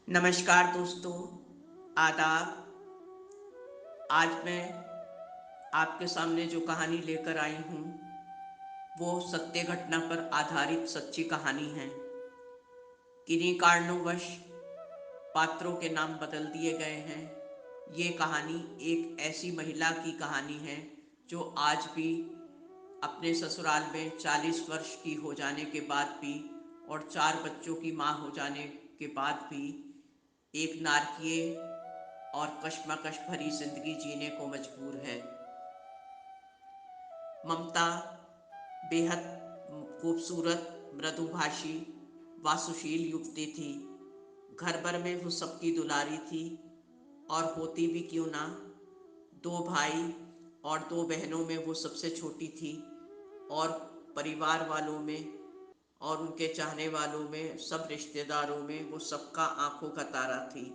नमस्कार दोस्तों, आदाब। आज मैं आपके सामने जो कहानी लेकर आई हूँ वो सत्य घटना पर आधारित सच्ची कहानी है। किन्हीं कारणोंवश पात्रों के नाम बदल दिए गए हैं। ये कहानी एक ऐसी महिला की कहानी है जो आज भी अपने ससुराल में 40 वर्ष की हो जाने के बाद भी और 4 बच्चों की माँ हो जाने के बाद भी एक नारकीय और कश्मकश भरी जिंदगी जीने को मजबूर है। ममता बेहद खूबसूरत, मृदुभाषी व सुशील युवती थी। घर भर में वो सबकी दुलारी थी और होती भी क्यों ना, 2 भाई और 2 बहनों में वो सबसे छोटी थी और परिवार वालों में और उनके चाहने वालों में, सब रिश्तेदारों में वो सबका आंखों का तारा थी।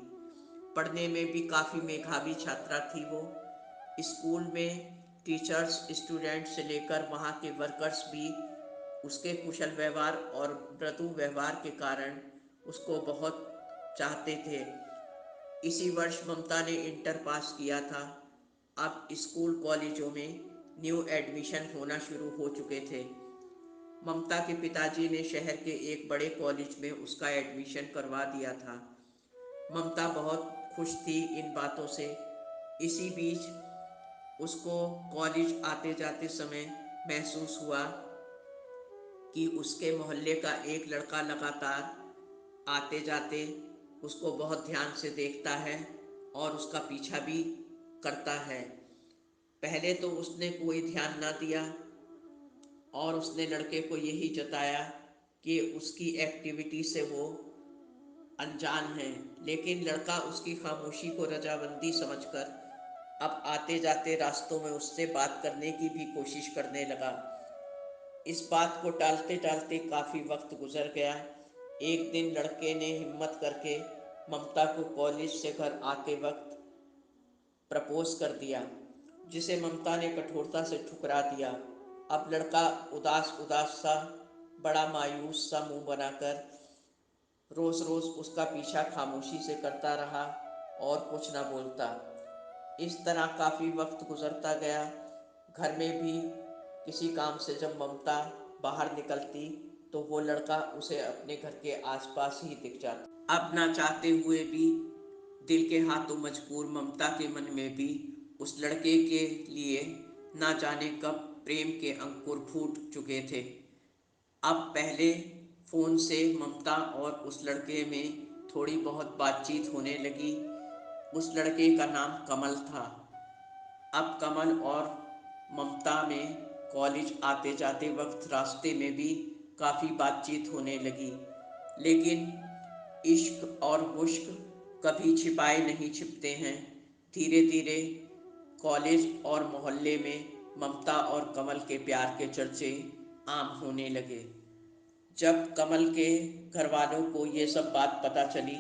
पढ़ने में भी काफ़ी मेधावी छात्रा थी वो। स्कूल में टीचर्स, स्टूडेंट से लेकर वहाँ के वर्कर्स भी उसके कुशल व्यवहार और मृदु व्यवहार के कारण उसको बहुत चाहते थे। इसी वर्ष ममता ने इंटर पास किया था। अब स्कूल कॉलेजों में न्यू एडमिशन होना शुरू हो चुके थे। ममता के पिताजी ने शहर के एक बड़े कॉलेज में उसका एडमिशन करवा दिया था। ममता बहुत खुश थी इन बातों से। इसी बीच उसको कॉलेज आते जाते समय महसूस हुआ कि उसके मोहल्ले का एक लड़का लगातार आते जाते उसको बहुत ध्यान से देखता है और उसका पीछा भी करता है। पहले तो उसने कोई ध्यान ना दिया और उसने लड़के को यही जताया कि उसकी एक्टिविटी से वो अनजान है, लेकिन लड़का उसकी खामोशी को रजामंदी समझकर अब आते जाते रास्तों में उससे बात करने की भी कोशिश करने लगा। इस बात को टालते टालते काफ़ी वक्त गुजर गया। एक दिन लड़के ने हिम्मत करके ममता को कॉलेज से घर आते वक्त प्रपोज कर दिया, जिसे ममता ने कठोरता से ठुकरा दिया। अब लड़का उदास उदास सा, बड़ा मायूस सा मुंह बनाकर रोज़ रोज़ उसका पीछा खामोशी से करता रहा और कुछ ना बोलता। इस तरह काफ़ी वक्त गुजरता गया। घर में भी किसी काम से जब ममता बाहर निकलती तो वो लड़का उसे अपने घर के आसपास ही दिख जाता। अब ना चाहते हुए भी दिल के हाथों मजबूर ममता के मन में भी उस लड़के के लिए ना जाने कब प्रेम के अंकुर फूट चुके थे। अब पहले फ़ोन से ममता और उस लड़के में थोड़ी बहुत बातचीत होने लगी। उस लड़के का नाम कमल था। अब कमल और ममता में कॉलेज आते जाते वक्त रास्ते में भी काफ़ी बातचीत होने लगी, लेकिन इश्क और उश्क कभी छिपाए नहीं छिपते हैं। धीरे धीरे कॉलेज और मोहल्ले में ममता और कमल के प्यार के चर्चे आम होने लगे। जब कमल के घर वालों को ये सब बात पता चली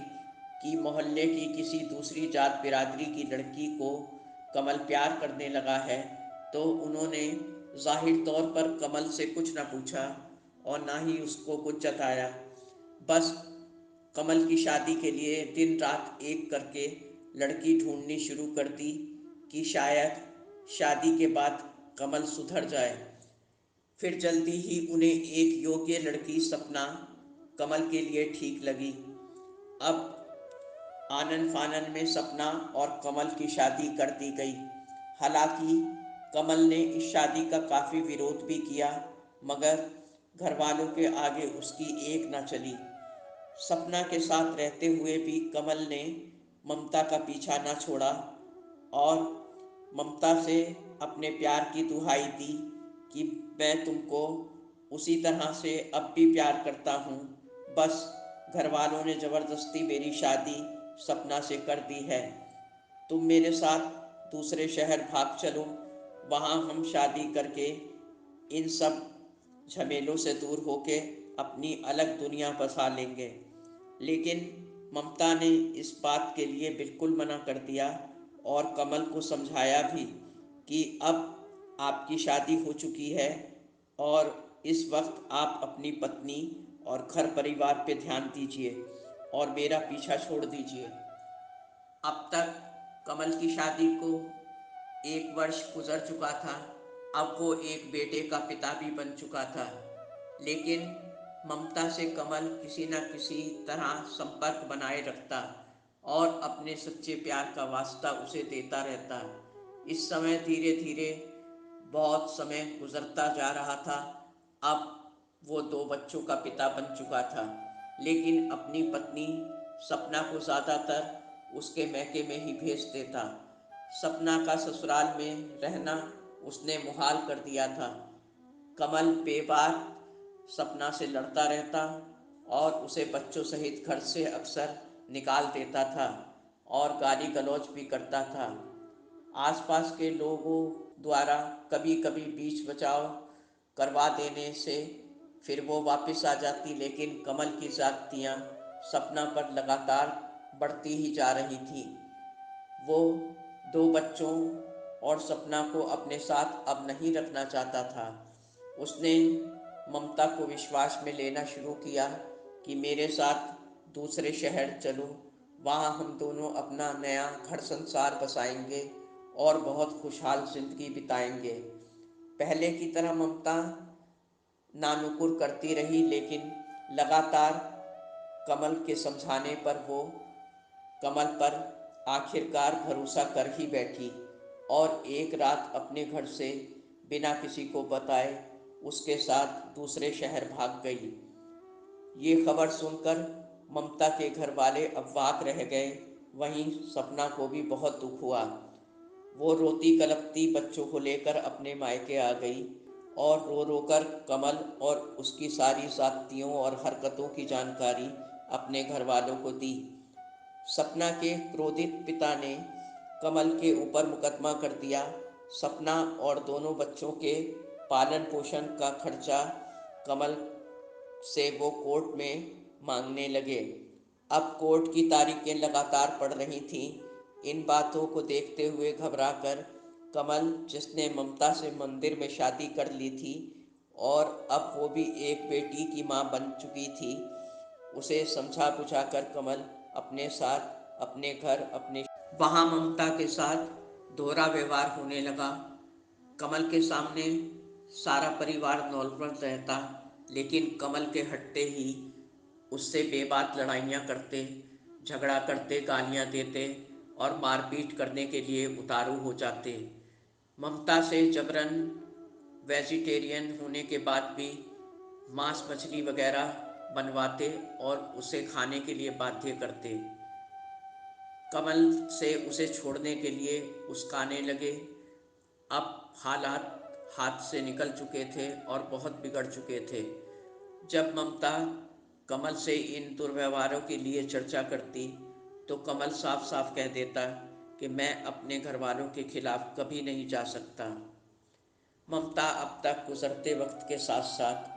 कि मोहल्ले की किसी दूसरी जात बिरादरी की लड़की को कमल प्यार करने लगा है, तो उन्होंने जाहिर तौर पर कमल से कुछ न पूछा और ना ही उसको कुछ जताया। बस कमल की शादी के लिए दिन रात एक करके लड़की ढूंढनी शुरू कर दी कि शायद शादी के बाद कमल सुधर जाए। फिर जल्दी ही उन्हें एक योग्य लड़की सपना कमल के लिए ठीक लगी। अब आनन फानन में सपना और कमल की शादी कर दी गई। हालांकि कमल ने इस शादी का काफ़ी विरोध भी किया, मगर घर वालों के आगे उसकी एक न चली। सपना के साथ रहते हुए भी कमल ने ममता का पीछा न छोड़ा और ममता से अपने प्यार की दुहाई दी कि मैं तुमको उसी तरह से अब भी प्यार करता हूँ। बस घर वालों ने ज़बरदस्ती मेरी शादी सपना से कर दी है। तुम मेरे साथ दूसरे शहर भाग चलो, वहाँ हम शादी करके इन सब झमेलों से दूर होके अपनी अलग दुनिया बसा लेंगे। लेकिन ममता ने इस बात के लिए बिल्कुल मना कर दिया और कमल को समझाया भी कि अब आपकी शादी हो चुकी है और इस वक्त आप अपनी पत्नी और घर परिवार पे ध्यान दीजिए। और मेरा पीछा छोड़ दीजिए। अब तक कमल की शादी को 1 वर्ष गुजर चुका था। अब वो एक बेटे का पिता भी बन चुका था, लेकिन ममता से कमल किसी न किसी तरह संपर्क बनाए रखता और अपने सच्चे प्यार का वास्ता उसे देता रहता। इस समय धीरे धीरे बहुत समय गुजरता जा रहा था। अब वो 2 बच्चों का पिता बन चुका था, लेकिन अपनी पत्नी सपना को ज़्यादातर उसके मैके में ही भेज देता। सपना का ससुराल में रहना उसने मुहाल कर दिया था। कमल बेबाक सपना से लड़ता रहता और उसे बच्चों सहित घर से अक्सर निकाल देता था और गाली गलौज भी करता था। आसपास के लोगों द्वारा कभी कभी बीच बचाव करवा देने से फिर वो वापस आ जाती, लेकिन कमल की ज़्यादतियाँ सपना पर लगातार बढ़ती ही जा रही थी। वो 2 बच्चों और सपना को अपने साथ अब नहीं रखना चाहता था। उसने ममता को विश्वास में लेना शुरू किया कि मेरे साथ दूसरे शहर चलो, वहाँ हम दोनों अपना नया घर संसार बसाएंगे और बहुत खुशहाल जिंदगी बिताएंगे। पहले की तरह ममता नानुकुर करती रही, लेकिन लगातार कमल के समझाने पर वो कमल पर आखिरकार भरोसा कर ही बैठी और एक रात अपने घर से बिना किसी को बताए उसके साथ दूसरे शहर भाग गई। ये खबर सुनकर ममता के घर वाले अवाक रह गए। वहीं सपना को भी बहुत दुख हुआ। वो रोती कलपती बच्चों को लेकर अपने मायके आ गई और रो रो कर कमल और उसकी सारी जातियों और हरकतों की जानकारी अपने घर वालों को दी। सपना के क्रोधित पिता ने कमल के ऊपर मुकदमा कर दिया। सपना और दोनों बच्चों के पालन पोषण का खर्चा कमल से वो कोर्ट में मांगने लगे। अब कोर्ट की तारीखें लगातार पड़ रही थीं। इन बातों को देखते हुए घबराकर कमल, जिसने ममता से मंदिर में शादी कर ली थी और अब वो भी एक बेटी की माँ बन चुकी थी, उसे समझा बुझाकर कमल अपने साथ अपने घर अपने वहाँ ममता के साथ दोहरा व्यवहार होने लगा। कमल के सामने सारा परिवार नॉर्मल रहता, लेकिन कमल के हटते ही उससे बेबाक लड़ाइयाँ करते, झगड़ा करते, गालियाँ देते और मारपीट करने के लिए उतारू हो जाते। ममता से जबरन वेजिटेरियन होने के बाद भी मांस मछली वगैरह बनवाते और उसे खाने के लिए बाध्य करते। कमल से उसे छोड़ने के लिए उस्काने लगे। अब हालात हाथ से निकल चुके थे और बहुत बिगड़ चुके थे। जब ममता कमल से इन दुर्व्यवहारों के लिए चर्चा करती तो कमल साफ साफ कह देता कि मैं अपने घर वालों के खिलाफ कभी नहीं जा सकता। ममता अब तक गुजरते वक्त के साथ साथ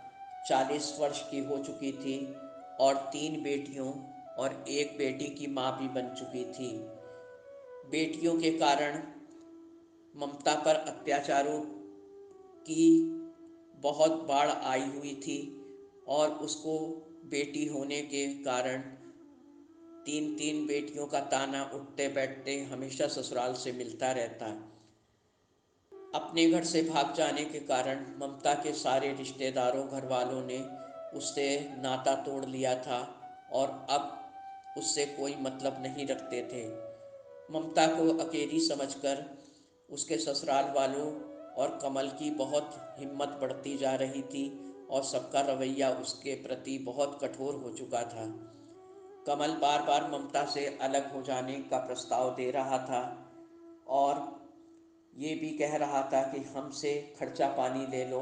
40 वर्ष की हो चुकी थी और 3 बेटियों और एक बेटी की माँ भी बन चुकी थी। बेटियों के कारण ममता पर अत्याचारों की बहुत बाढ़ आई हुई थी और उसको बेटी होने के कारण 3 3 बेटियों का ताना उठते बैठते हमेशा ससुराल से मिलता रहता। अपने घर से भाग जाने के कारण ममता के सारे रिश्तेदारों घर वालों ने उससे नाता तोड़ लिया था और अब उससे कोई मतलब नहीं रखते थे। ममता को अकेली समझकर उसके ससुराल वालों और कमल की बहुत हिम्मत बढ़ती जा रही थी और सबका रवैया उसके प्रति बहुत कठोर हो चुका था। कमल बार बार ममता से अलग हो जाने का प्रस्ताव दे रहा था और ये भी कह रहा था कि हमसे खर्चा पानी ले लो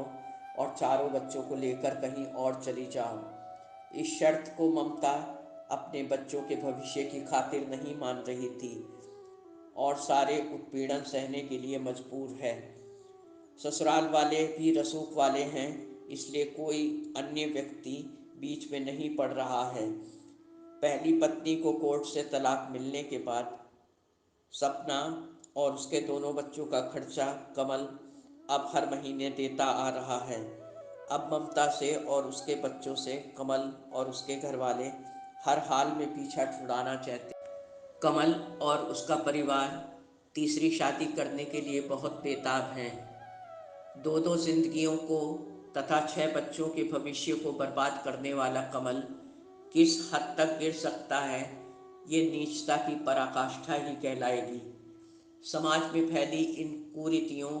और चारों बच्चों को लेकर कहीं और चली जाओ। इस शर्त को ममता अपने बच्चों के भविष्य की खातिर नहीं मान रही थी और सारे उत्पीड़न सहने के लिए मजबूर है। ससुराल वाले भी रसूख वाले हैं, इसलिए कोई अन्य व्यक्ति बीच में नहीं पड़ रहा है। पहली पत्नी को कोर्ट से तलाक मिलने के बाद सपना और उसके दोनों बच्चों का खर्चा कमल अब हर महीने देता आ रहा है। अब ममता से और उसके बच्चों से कमल और उसके घर वाले हर हाल में पीछा छुड़ाना चाहते। कमल और उसका परिवार तीसरी शादी करने के लिए बहुत बेताब हैं। दो दो जिंदगियों को तथा 6 बच्चों के भविष्य को बर्बाद करने वाला कमल किस हद तक गिर सकता है, ये नीचता की पराकाष्ठा ही कहलाएगी। समाज में फैली इन कुरीतियों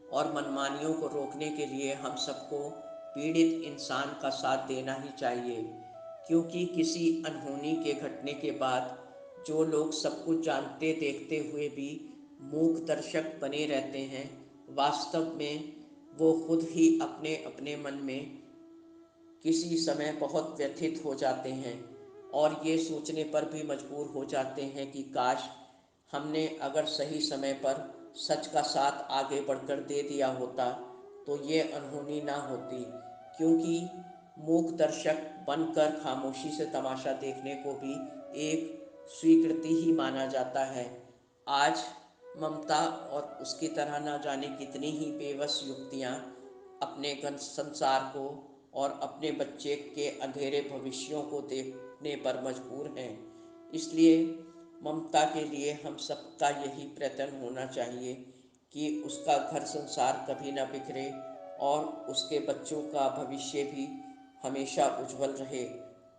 और मनमानियों को रोकने के लिए हम सबको पीड़ित इंसान का साथ देना ही चाहिए, क्योंकि किसी अनहोनी के घटने के बाद जो लोग सब कुछ जानते देखते हुए भी मूक दर्शक बने रहते हैं, वास्तव में वो खुद ही अपने अपने मन में किसी समय बहुत व्यथित हो जाते हैं और ये सोचने पर भी मजबूर हो जाते हैं कि काश हमने अगर सही समय पर सच का साथ आगे बढ़कर दे दिया होता तो ये अनहोनी ना होती। क्योंकि मूक दर्शक बनकर खामोशी से तमाशा देखने को भी एक स्वीकृति ही माना जाता है। आज ममता और उसकी तरह ना जाने कितनी ही बेबस युक्तियाँ अपने संसार को और अपने बच्चे के अंधेरे भविष्यों को देखने पर मजबूर हैं। इसलिए ममता के लिए हम सबका यही प्रयत्न होना चाहिए कि उसका घर संसार कभी ना बिखरे और उसके बच्चों का भविष्य भी हमेशा उज्जवल रहे।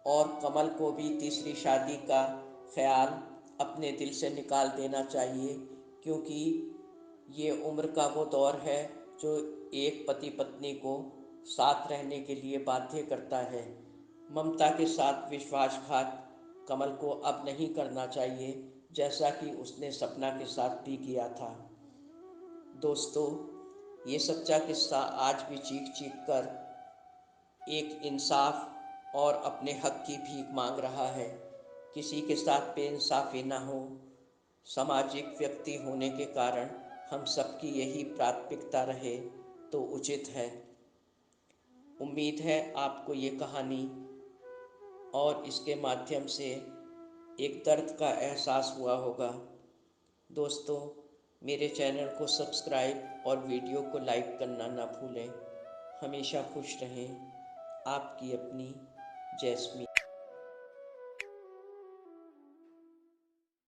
और कमल को भी तीसरी शादी का ख्याल अपने दिल से निकाल देना चाहिए, क्योंकि ये उम्र का वो दौर है जो एक पति पत्नी को साथ रहने के लिए बाध्य करता है। ममता के साथ विश्वासघात कमल को अब नहीं करना चाहिए, जैसा कि उसने सपना के साथ भी किया था। दोस्तों, ये सच्चा किस्सा आज भी चीख चीख कर एक इंसाफ और अपने हक की भीख मांग रहा है। किसी के साथ बेइंसाफ़ी ना हो। सामाजिक व्यक्ति होने के कारण हम सबकी यही प्राथमिकता रहे तो उचित है। उम्मीद है आपको ये कहानी और इसके माध्यम से एक दर्द का एहसास हुआ होगा। दोस्तों, मेरे चैनल को सब्सक्राइब और वीडियो को लाइक करना ना भूलें। हमेशा खुश रहें। आपकी अपनी जैस्मीन।